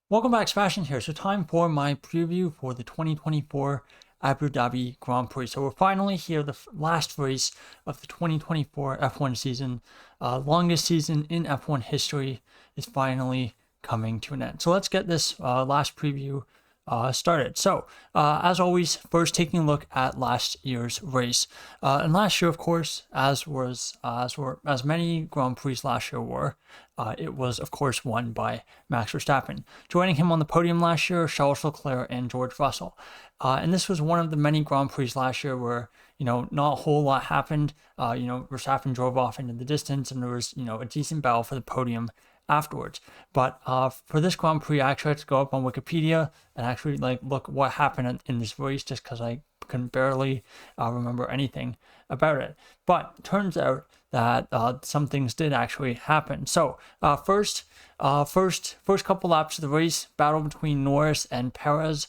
Welcome back, Sebastian here. So time for my preview for the 2024 Abu Dhabi Grand Prix. So we're finally here, the last race of the 2024 F1 season. Longest season in F1 history is finally coming to an end. So let's get this last preview started. So, as always, first taking a look at last year's race. And last year, of course, as many Grand Prix last year were, it was of course won by Max Verstappen. Joining him on the podium last year, Charles Leclerc and George Russell. And this was one of the many Grand Prix last year where not a whole lot happened. Verstappen drove off into the distance, and there was a decent battle for the podium afterwards. But for this Grand Prix, I actually had to go up on Wikipedia and actually look what happened in this race, just because I can barely remember anything about it. But turns out that some things did actually happen. So first couple laps of the race, battle between Norris and Perez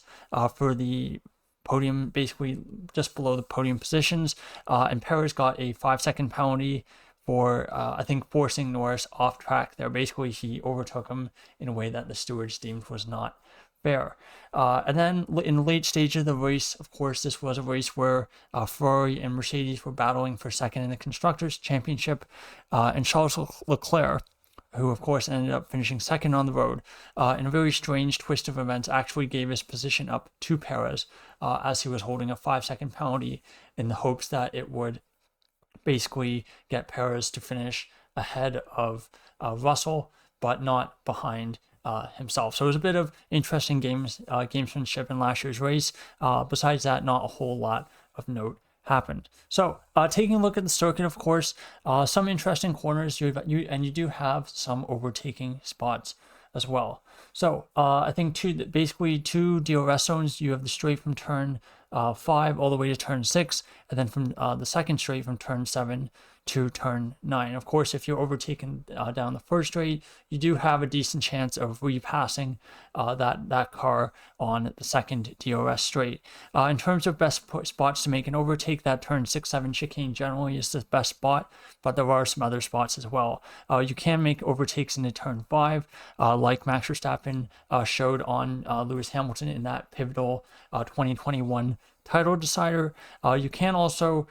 for the podium, basically just below the podium positions, and Perez got a 5-second penalty for, I think, forcing Norris off track there. Basically, he overtook him in a way that the stewards deemed was not fair. And then in the late stage of the race, of course, this was a race where Ferrari and Mercedes were battling for second in the Constructors' Championship, and Charles Leclerc, who of course ended up finishing second on the road, in a very strange twist of events, actually gave his position up to Perez as he was holding a 5-second penalty in the hopes that it would basically get Perez to finish ahead of Russell, but not behind himself. So it was a bit of interesting gamesmanship in last year's race. Besides that, not a whole lot of note happened. So taking a look at the circuit, of course, some interesting corners, you do have some overtaking spots as well. So I think two DRS zones. You have the straight from turn 5 all the way to turn 6, and then from the second straight from turn 7 to turn 9. Of course, if you're overtaken down the first straight, you do have a decent chance of repassing that car on the second DRS straight. In terms of best spots to make an overtake, that turn 6-7 chicane generally is the best spot, but there are some other spots as well. You can make overtakes into turn 5, like Max Verstappen showed on Lewis Hamilton in that pivotal 2021 title decider. You can also,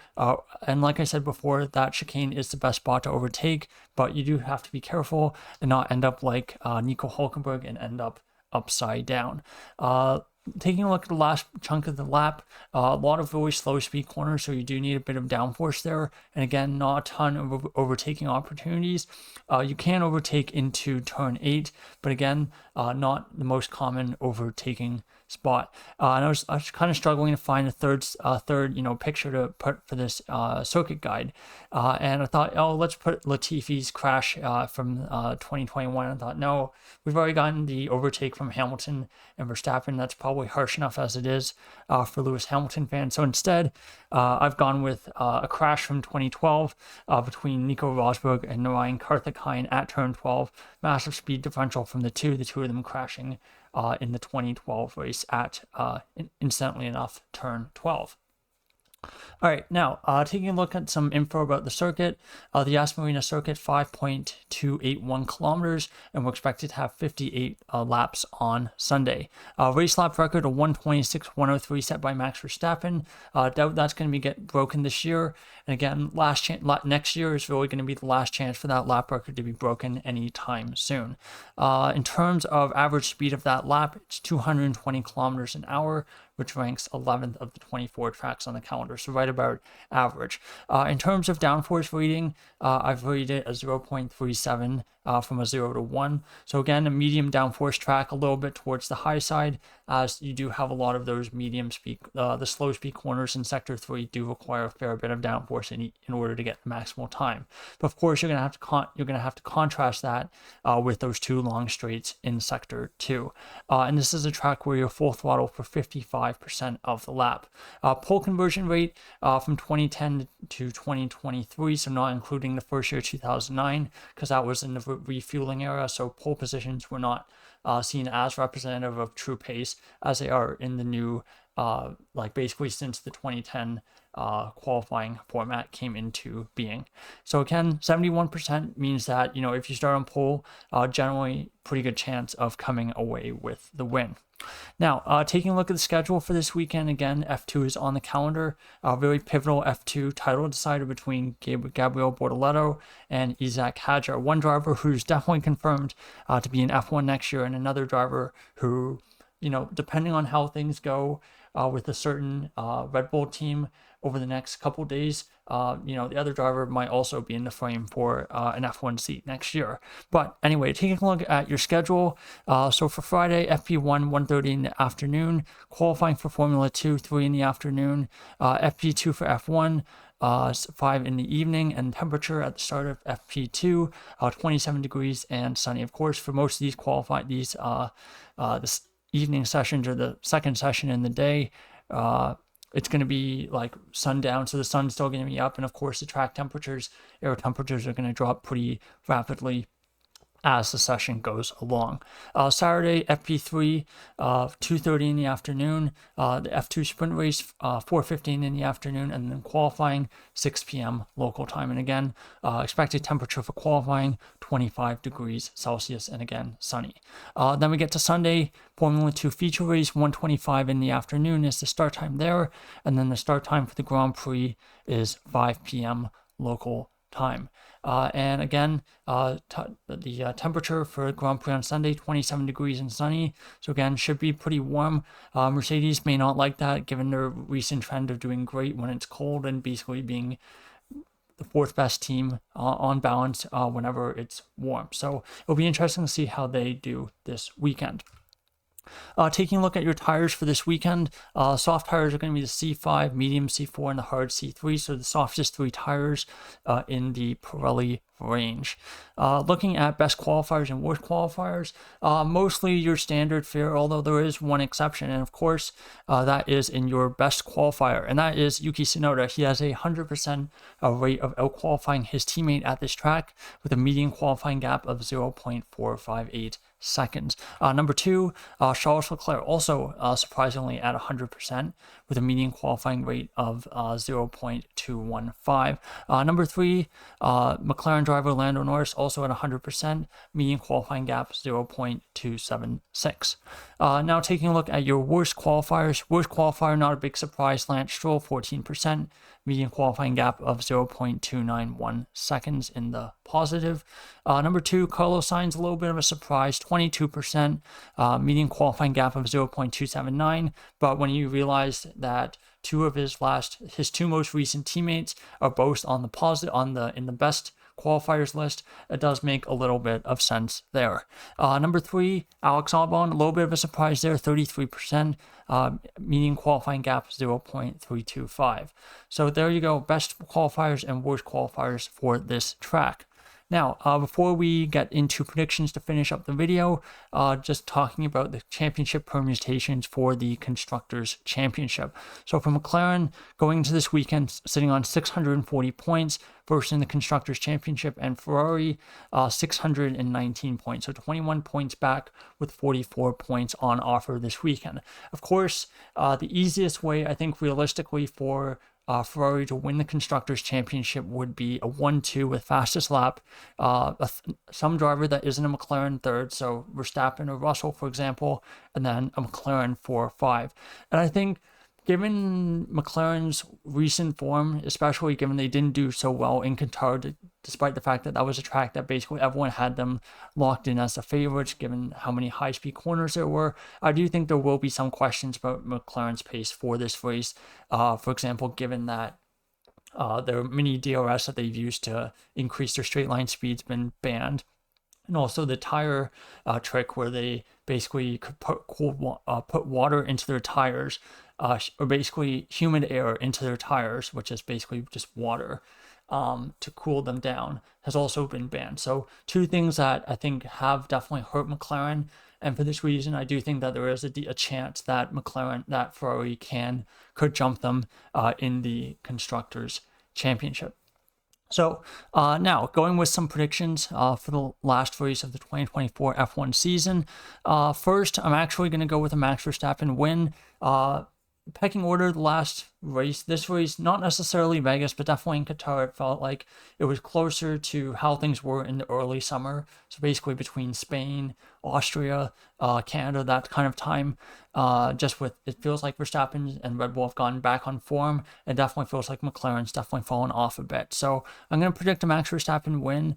and like I said before, that chicane is the best spot to overtake, but you do have to be careful and not end up like Nico Hulkenberg and end up upside down. Taking a look at the last chunk of the lap, a lot of really slow speed corners, so you do need a bit of downforce there. And again, not a ton of overtaking opportunities. You can overtake into turn 8, but again, not the most common overtaking spot. And I was kind of struggling to find a third picture to put for this circuit guide. And I thought, let's put Latifi's crash from 2021. I thought, no, we've already gotten the overtake from Hamilton and Verstappen. That's probably harsh enough as it is for Lewis Hamilton fans. So instead, I've gone with a crash from 2012 between Nico Rosberg and Narayan Karthikeyan at turn 12. Massive speed differential from the two of them crashing in the 2012 race at, incidentally enough, turn 12. All right, now taking a look at some info about the circuit, the Yas Marina circuit, 5.281 kilometers, and we're expected to have 58 laps on Sunday. Race lap record of 126.103 set by Max Verstappen. Doubt that's going to get broken this year. And again, next year is really going to be the last chance for that lap record to be broken anytime soon. In terms of average speed of that lap, it's 220 kilometers an hour, which ranks 11th of the 24 tracks on the calendar, so right about average. In terms of downforce rating, I've rated it a 0.37 from a 0 to 1. So again, a medium downforce track, a little bit towards the high side, as you do have a lot of those medium speed, the slow speed corners in Sector 3 do require a fair bit of downforce in order to get the maximal time. But of course, you're going to have to contrast that with those two long straights in Sector 2. And this is a track where you're full throttle for 55% of the lap. Pole conversion rate from 2010 to 2023, so not including the first year 2009, because that was in the refueling era, so pole positions were not seen as representative of true pace as they are in the new, basically since the 2010 qualifying format came into being. So again, 71% means that, if you start on pole, generally pretty good chance of coming away with the win. Now, taking a look at the schedule for this weekend, again, F2 is on the calendar. Very pivotal F2 title decider between Gabriel Bortoleto and Isaac Hadjar. One driver who's definitely confirmed to be in F1 next year, and another driver who, depending on how things go with a certain Red Bull team over the next couple days, the other driver might also be in the frame for an F1 seat next year. But anyway, taking a look at your schedule. So for Friday, FP1, 1:30 in the afternoon. Qualifying for Formula 2, 3 in the afternoon. FP2 for F1, 5 in the evening. And temperature at the start of FP2, 27 degrees and sunny. Of course, for most of these this evening sessions or the second session in the day, it's going to be like sundown, so the sun's still going to be up, and of course the track temperatures, air temperatures are going to drop pretty rapidly as the session goes along. Saturday, FP3, 2:30 in the afternoon. The F2 sprint race, 4:15 in the afternoon, and then qualifying, 6 p.m. local time. And again, expected temperature for qualifying, 25 degrees Celsius, and again, sunny. Then we get to Sunday, Formula 2 feature race, 1:25 in the afternoon is the start time there, and then the start time for the Grand Prix is 5 p.m. local time. And again, the temperature for Grand Prix on Sunday, 27 degrees and sunny. So again, should be pretty warm. Mercedes may not like that, given their recent trend of doing great when it's cold and basically being the fourth best team on balance whenever it's warm. So it'll be interesting to see how they do this weekend. Taking a look at your tires for this weekend, soft tires are going to be the C5, medium C4, and the hard C3, so the softest 3 tires in the Pirelli range. Looking at best qualifiers and worst qualifiers, mostly your standard fare, although there is one exception, and of course that is in your best qualifier, and that is Yuki Tsunoda. He has a 100% rate of out-qualifying his teammate at this track with a median qualifying gap of 0.458 seconds. Number 2, Charles Leclerc, also surprisingly at 100% with a median qualifying rate of 0.215. Number 3, McLaren driver Lando Norris, also at 100%, median qualifying gap 0.276. Now taking a look at your worst qualifiers. Worst qualifier, not a big surprise, Lance Stroll, 14%, median qualifying gap of 0.291 seconds in the positive. Number 2, Carlos Sainz, a little bit of a surprise, 22%, median qualifying gap of 0.279. But when you realize that two of his two most recent teammates are both on the in the best qualifiers list, it does make a little bit of sense there. Number 3, Alex Albon, a little bit of a surprise there, 33%, median qualifying gap 0.325. So there you go, best qualifiers and worst qualifiers for this track. Now, before we get into predictions to finish up the video, just talking about the championship permutations for the Constructors' Championship. So for McLaren, going into this weekend, sitting on 640 points, first in the Constructors' Championship, and Ferrari, 619 points. So 21 points back with 44 points on offer this weekend. Of course, the easiest way, I think, realistically for Ferrari to win the Constructors' Championship would be a 1-2 with fastest lap, some driver that isn't a McLaren third, so Verstappen or Russell, for example, and then a McLaren 4-5. And I think given McLaren's recent form, especially given they didn't do so well in Qatar, despite the fact that that was a track that basically everyone had them locked in as the favorites, given how many high-speed corners there were, I do think there will be some questions about McLaren's pace for this race. For example, given that their mini DRS that they've used to increase their straight line speed's been banned. And also the tire trick where they basically could put water into their tires, or basically humid air into their tires, which is basically just water, to cool them down, has also been banned. So two things that I think have definitely hurt McLaren. And for this reason, I do think that there is a chance that Ferrari could jump them in the Constructors' Championship. So now going with some predictions for the last race of the 2024 F1 season. First, I'm actually going to go with a Max Verstappen win. pecking order, the last race, this race, not necessarily Vegas, but definitely in Qatar, it felt like it was closer to how things were in the early summer. So basically between Spain, Austria, Canada, that kind of time. Just with, it feels like Verstappen and Red Bull have gone back on form. It definitely feels like McLaren's definitely fallen off a bit. So I'm going to predict a Max Verstappen win.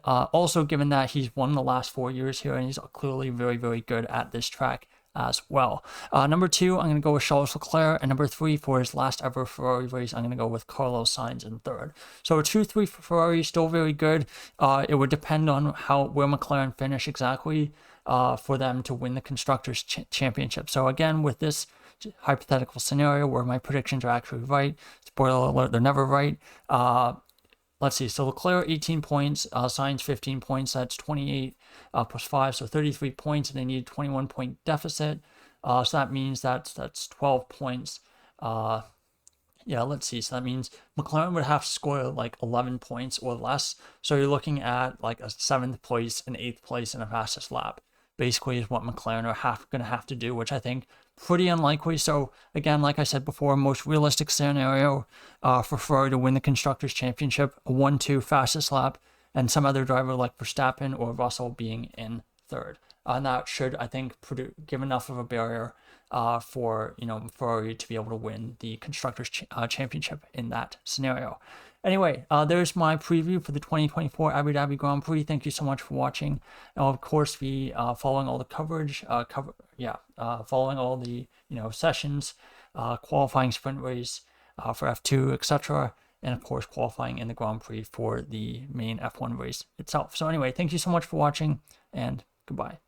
Also, given that he's won the last 4 years here and he's clearly very, very good at this track as well. Number 2, I'm going to go with Charles Leclerc, and number 3, for his last ever Ferrari race, I'm going to go with Carlos Sainz in third. So a 2-3 for Ferrari, still very good. It would depend on where McLaren finish exactly for them to win the Constructors' Championship. So again, with this hypothetical scenario where my predictions are actually right, spoiler alert, they're never right. Let's see. So Leclerc 18 points, Sainz 15 points. That's 28 plus 5, so 33 points, and they need a 21-point deficit. So that means that's 12 points. Yeah, let's see. So that means McLaren would have to score like 11 points or less. So you're looking at like a 7th place, an 8th place, and a fastest lap. Basically, is what McLaren are going to have to do, which I think pretty unlikely. So again, like I said before, most realistic scenario for Ferrari to win the Constructors' Championship, a 1-2 fastest lap, and some other driver like Verstappen or Russell being in third. And that should, I think, give enough of a barrier for Ferrari to be able to win the Constructors' Championship in that scenario. Anyway, there's my preview for the 2024 Abu Dhabi Grand Prix. Thank you so much for watching. I'll of course be following all the coverage, following all the sessions, qualifying sprint race for F2, etc., and of course qualifying in the Grand Prix for the main F1 race itself. So anyway, thank you so much for watching, and goodbye.